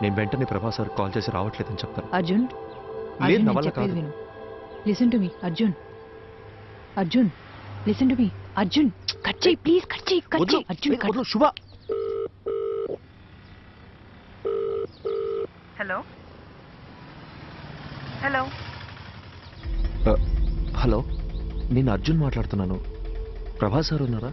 నేను వెంటనే Prabhas sir call చేసి రావట్లేదని చెప్తాను. అర్జున్ లేదు, అర్జున్ నా నేను వల్ల చెప్పేది కాదు. విను. Listen to me Arjun. Arjun listen to me Arjun. Cut చేయి ప్లీజ్, కట్ చేయి వదిలు, అర్జున్ కట్. వదిలు, శుభ. హలో హలో హలో, నేను అర్జున్ మాట్లాడుతున్నాను. ప్రభాస్ సార్ ఉన్నారా?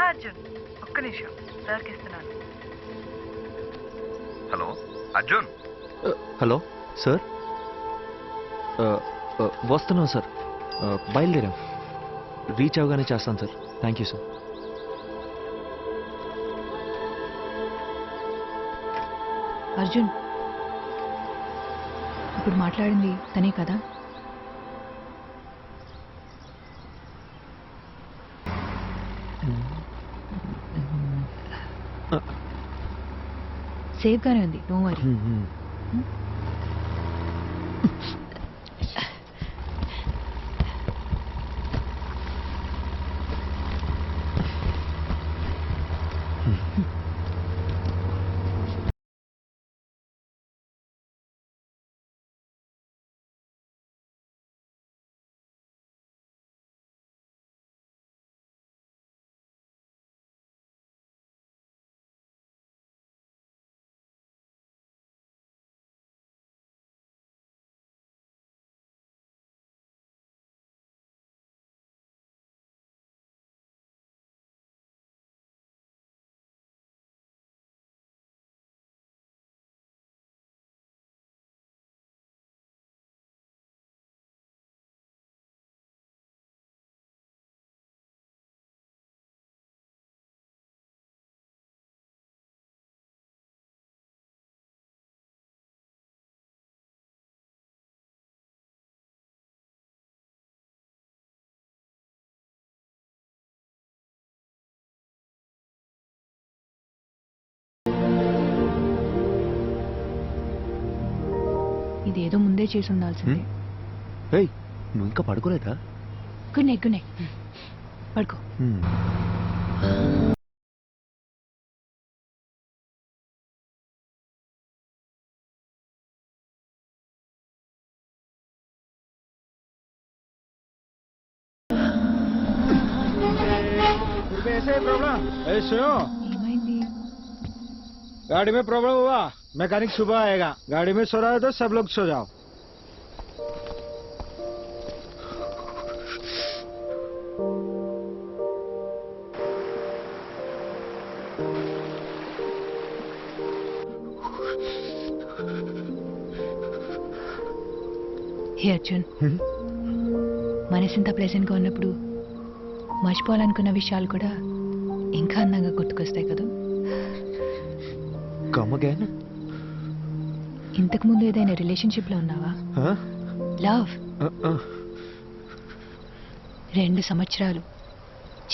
అర్జున్ ఒక్క నిమిషం సార్కి ఇస్తున్నాను. హలో అర్జున్. హలో సార్, వస్తున్నాం సార్. బయలుదేరాం. రీచ్ అవగానే చేస్తాను sir. Thank you sir. Arjun ఇప్పుడు మాట్లాడింది తనే కదా? సేఫ్గానే ఉంది, నో వరీ. ఇదేదో ముందే చేసి ఉండాల్సిందే. ఏయ్, నువ్వు ఇంకా పడుకోలేదా? Good night, good night. పడుకో. ऐसे प्रॉब्लम ऐसे हो? ఏమైంది? गाड़ी में प्रॉब्लम हुआ, मैकेनिक सुबह आएगा. गाड़ी में सो रहा है तो सब लोग सो जाओ. హే అర్జున్, మనసింత ప్రెసెంట్గా ఉన్నప్పుడు మర్చిపోవాలనుకున్న విషయాలు కూడా ఇంకా అందంగా గుర్తుకొస్తాయి కదా. Come again. ఇంతకు ముందు ఏదైనా రిలేషన్షిప్లో ఉన్నావా? లవ్ 2 సంవత్సరాలు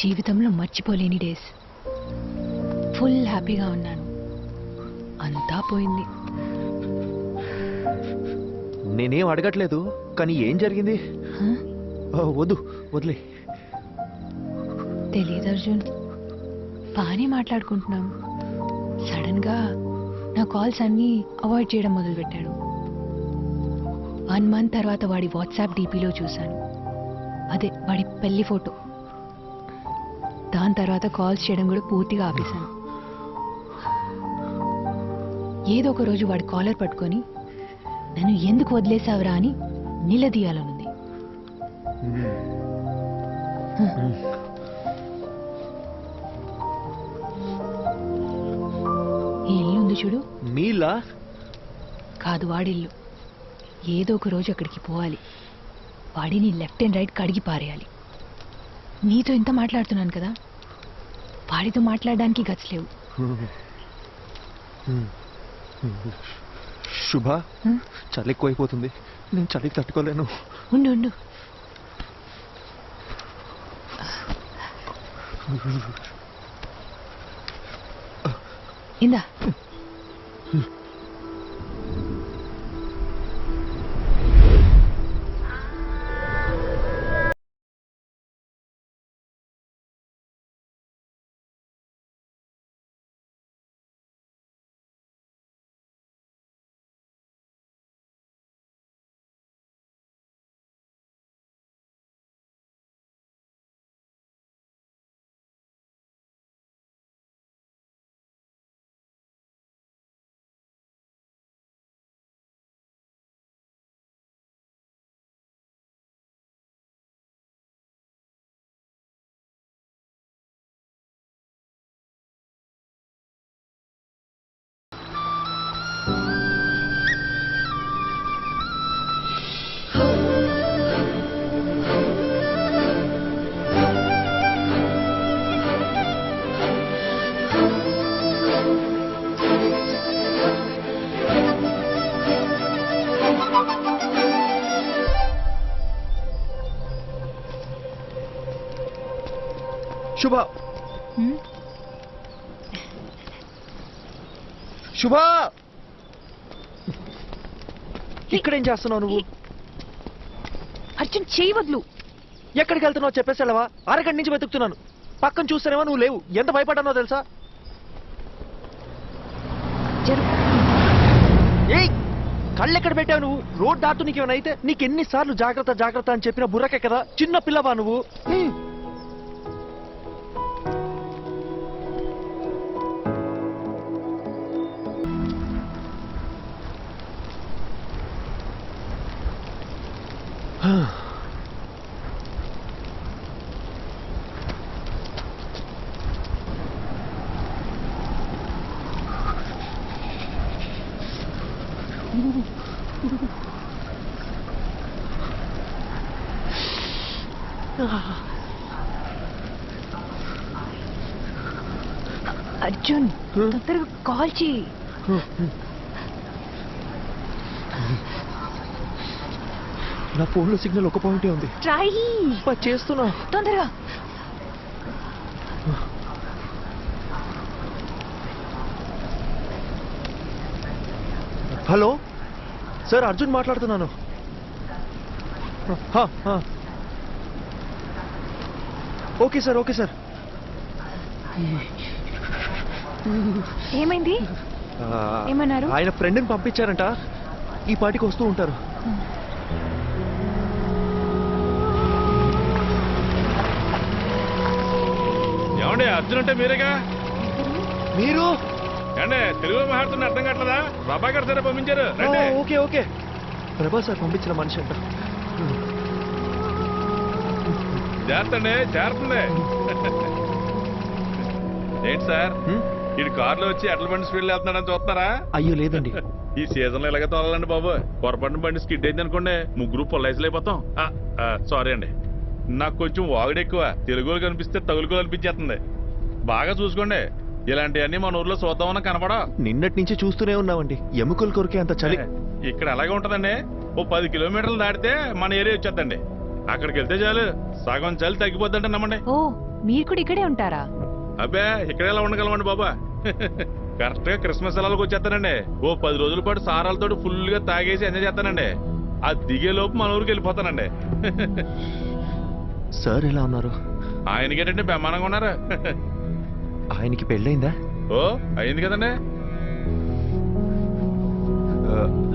జీవితంలో మర్చిపోలేని డేస్. ఫుల్ హ్యాపీగా ఉన్నాను. అంతా పోయింది. నేనేం అడగట్లేదు, కానీ ఏం జరిగింది? వద్దు, వదిలే. తెలీదు అర్జున్, బాగానే మాట్లాడుకుంటున్నాం. సడన్ గా నా కాల్స్ అన్నీ అవాయిడ్ చేయడం మొదలుపెట్టాడు. 1 మంత్ తర్వాత వాడి వాట్సాప్ డీపీలో చూశాను, అదే వాడి పెళ్లి ఫోటో. దాని తర్వాత కాల్స్ చేయడం కూడా పూర్తిగా ఆపేశాను. ఏదో ఒక రోజు వాడి కాలర్ పట్టుకొని నన్ను ఎందుకు వదిలేసావురా అని నిలదీయాలనుంది. ఈ ఇల్లు ఉంది చూడు, మీలా? కాదు, వాడిల్లు. ఏదో ఒక రోజు అక్కడికి పోవాలి. వాడిని లెఫ్ట్ అండ్ రైట్ కడిగి పారేయాలి. నీతో ఇంత మాట్లాడుతున్నాను కదా, వాడితో మాట్లాడడానికి గట్స్ లేవు. శుభ, చలి ఎక్కువైపోతుంది. నేను చలికి తట్టుకోలేను. ఉండు ఉండు. ఇందా. శుభ హ్మ్? శుభ ఇక్కడేం చేస్తున్నావు నువ్వు? అర్జున్ చేయి వదులు. ఎక్కడికి వెళ్తున్నావు చెప్పేసి వెళ్ళవా? అరగంట నుంచి వెతుకుతున్నాను. పక్కన చూస్తేనేమో నువ్వు లేవు. ఎంత భయపడ్డానో తెలుసా? జరుగు. ఏయ్ కళ్ళెక్కడ పెట్టావు నువ్వు? రోడ్ దాటు నీకేమైనా అయితే నీకెన్నిసార్లు జాగ్రత్త జాగ్రత్త అని చెప్పిన బుర్రకే కదా. చిన్న పిల్లవా నువ్వు? అర్జున్ తొందరగా కాల్ చేయి. నా ఫోన్లో సిగ్నల్ ఒక పాయింటే ఉంది. ట్రై చేస్తున్నా. తొందరగా. హలో సార్, అర్జున్ మాట్లాడుతున్నాను. Okay sir, okay sir. ఏమైంది? ఏమన్నారు? ఆయన ఫ్రెండ్ని పంపించారంట. ఈ పాటికి వస్తూ ఉంటారు. ఏమండి అర్జున్ అంటే మీరేగా? మీరు? ఏమండి తెలుగులో మాట్లాడుతున్న అర్థం కావట్లేదా? ప్రభాకర్ సరే పంపించారు. రండి. Okay okay. ప్రభా సార్ పంపించిన మనిషి అంట. చేస్తండి చేరుతుంది. ఏంటి సార్ ఇటు కారులో వచ్చి ఎట్ల బండి స్పీడ్ వెళ్తున్నాడని చూస్తున్నారా? అయ్యో లేదండి. ఈ సీజన్ లో ఇలాగే తోలాలండి బాబు. పొరపాటున బండి స్కిడ్ అయింది అనుకోండి, ముగ్గురు పొల్లైసులు అయిపోతాం. సారీ అండి, నాకు కొంచెం వాగుడు ఎక్కువ. తెలుగులో కనిపిస్తే తగులుకోలు అనిపించేస్తుంది. బాగా చూసుకోండి, ఇలాంటివన్నీ మన ఊర్లో చూద్దామని కనపడా. నిన్నటి నుంచి చూస్తూనే ఉన్నామండి. ఎముకలు కొరికే అంత చలి. ఇక్కడ అలాగే ఉంటదండి. ఓ 10 కిలోమీటర్లు దాటితే మన ఏరియా వచ్చేద్దండి. అక్కడికి వెళ్తే చాలు సగం చలి తగ్గిపోద్దంటే నమ్మండి. ఓ మీరు కూడా ఇక్కడే ఉంటారా? అబ్బే ఇక్కడ ఎలా ఉండగలమండి బాబా. కరెక్ట్ గా క్రిస్మస్ సెలవులకు వచ్చేస్తానండి. ఓ 10 రోజుల పాటు సారాలతో ఫుల్ గా తాగేసి ఎంజాయ్ చేస్తానండి. ఆ దిగే లోపు మన ఊరికి వెళ్ళిపోతానండి. సార్ ఎలా ఉన్నారు? ఆయనకేంటంటే బ్రహ్మాండంగా ఉన్నారు. ఆయనకి పెళ్ళైందా? ఓ అయింది కదండి.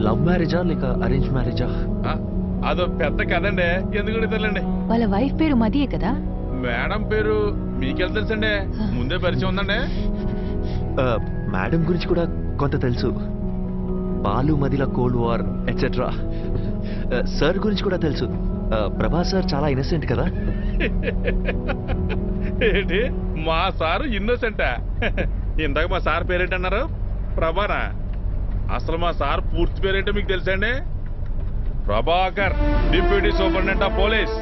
లవ్ మ్యారేజా లేక అరేంజ్ మ్యారేజా? అదో పెద్ద కదండి, ఎందుకు తెలియండి. వాళ్ళ వైఫ్ పేరు మదియే కదా? మేడం పేరు మీకెళ్ళ తెలుసండి, ముందే పరిచయం ఉందండి. మేడం గురించి కూడా కొంత తెలుసు. బాలు మదిల కోల్డ్ వార్ ఎట్సెట్రా. సార్ గురించి కూడా తెలుసు. ప్రభా సార్ చాలా ఇన్నసెంట్ కదా. ఏంటి మా సారు ఇన్నోసెంటా? ఇందాక మా సార్ పేరేంటన్నారు? ప్రభానా? అసలు మా సార్ పూర్తి పేరేంటో మీకు తెలుసండి? Prabhakar, deputy superintendent of police.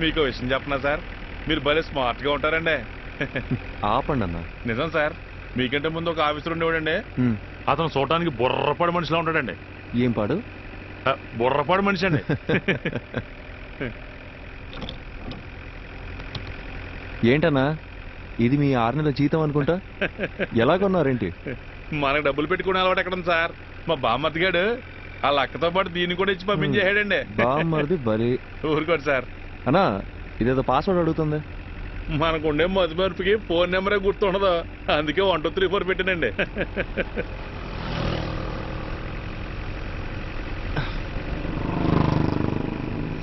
మీకు విషయం చెప్పనా సార్, మీరు భలే స్మార్ట్ గా ఉంటారండి. ఆపండి అన్న. నిజం సార్, మీకంటే ముందు ఒక ఆఫీసర్ ఉండేవాడండి. అతను చూడటానికి బుర్రపాడు మనిషిలా ఉంటాడండి. ఏం పాడు? బుర్రపాడు మనిషి అండి. ఏంటన్నా ఇది మీ 6 నెలల జీతం అనుకుంటా. ఎలా కొన్నారేంటి? మనకు డబ్బులు పెట్టుకునే అలవాటు ఎక్కడ ఉంది సార్? మా బామ్మతిగాడు వాళ్ళ అక్కతో పాటు దీన్ని కూడా ఇచ్చి పంపించేసాడండి. బామ్మది బలి. ఊరుకోండి సార్. అన్నా ఇదేదో పాస్వర్డ్ అడుగుతుంది. మనకుండే మధుమర్పుకి ఫోన్ నెంబరే గుర్తుండదు, అందుకే 1 2 3 4 పెట్టానండి.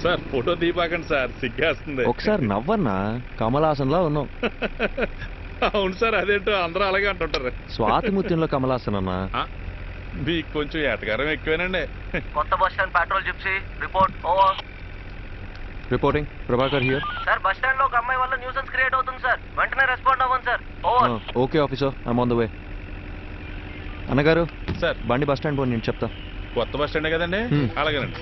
సార్ ఫోటో దీపాకండి సార్, సిగ్గేస్తుంది. ఒకసారి నవ్వన్నా, కమలాసన్లా ఉన్నావు. అవును సార్, అదేంటో అందరూ అలాగే అంటుంటారు. స్వాతిముత్యంలో కమలాసన్ అన్నా. మీకు కొంచెం ఎటకారం ఎక్కువేనండి. కొత్త bus stand petrol gypsy report over. Reporting Prabhakar here. Sir bus stand లో ఒక అమ్మాయి వల్ల న్యూసెన్స్ క్రియేట్ అవుతుంది సార్, వెంటనే రెస్పాండ్ అవ్వండి sir. Over. Okay officer, I'm on the way. అన్నగారు సార్ బండి బస్ స్టాండ్ పోయి నేను చెప్తా. కొత్త బస్ స్టాండే కదండి హ్మ్. అలాగేనండి